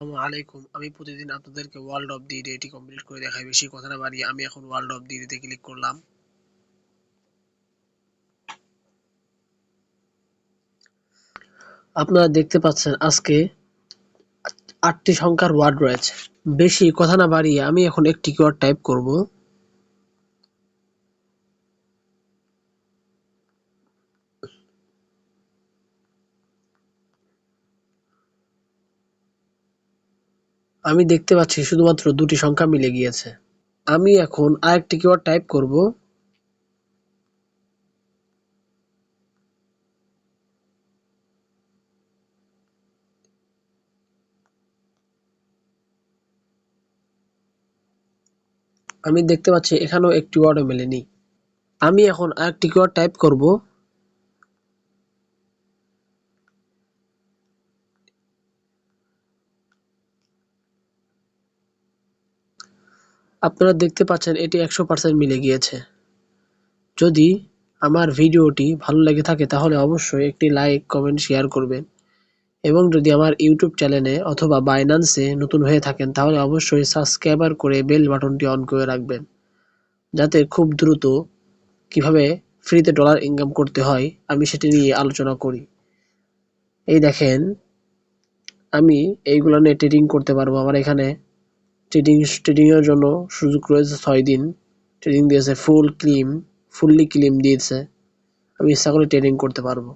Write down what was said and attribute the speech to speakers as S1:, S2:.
S1: আসসালামু আলাইকুম। আমি প্রতিদিন আপনাদেরকে ওয়ার্ল্ড অফ দি ডেটি কমপ্লিট করে দেখাই। বেশি কথা না বাড়িয়ে আমি এখন ওয়ার্ল্ড অফ দি ডেতে ক্লিক করলাম। আপনারা দেখতে পাচ্ছেন আজকে ৮টি সংখ্যার ওয়ার্ড রয়েছে। বেশি কথা না বাড়িয়ে আমি এখন একটি কিওয়ার্ড টাইপ করব। আমি দেখতে পাচ্ছি শুধুমাত্র ২টি সংখ্যা মিলে গিয়েছে। আমি এখন আরেকটি কিওয়ার্ড টাইপ করব। আমি দেখতে পাচ্ছি এখানেও একটি ওয়ার্ডও মেলেনি। আমি এখন আরেকটি কিওয়ার্ড টাইপ করব। আপনারা দেখতে পাচ্ছেন এটি ১০০% মিলে গিয়েছে। যদি আমার ভিডিওটি ভালো লেগে থাকে তাহলে অবশ্যই একটি লাইক, কমেন্ট, শেয়ার করবেন এবং যদি আমার ইউটিউব চ্যানেলে অথবা বাইন্যান্সে নতুন হয়ে থাকেন তাহলে অবশ্যই সাবস্ক্রাইবার করে বেল বাটনটি অন করে রাখবেন, যাতে খুব দ্রুত কিভাবে ফ্রিতে ডলার ইনকাম করতে হয় আমি সেটি নিয়ে আলোচনা করি। এই দেখেন, আমি এইগুলো নিয়ে ট্রেডিং করতে পারবো। আমার এখানে ট্রেডিং এর জন্য সুযোগ রয়েছে ৬ দিন। ট্রেডিং দিয়েছে ফুললি ক্লিম দিয়েছে। আমি ইচ্ছা করলে ট্রেডিং করতে পারবো।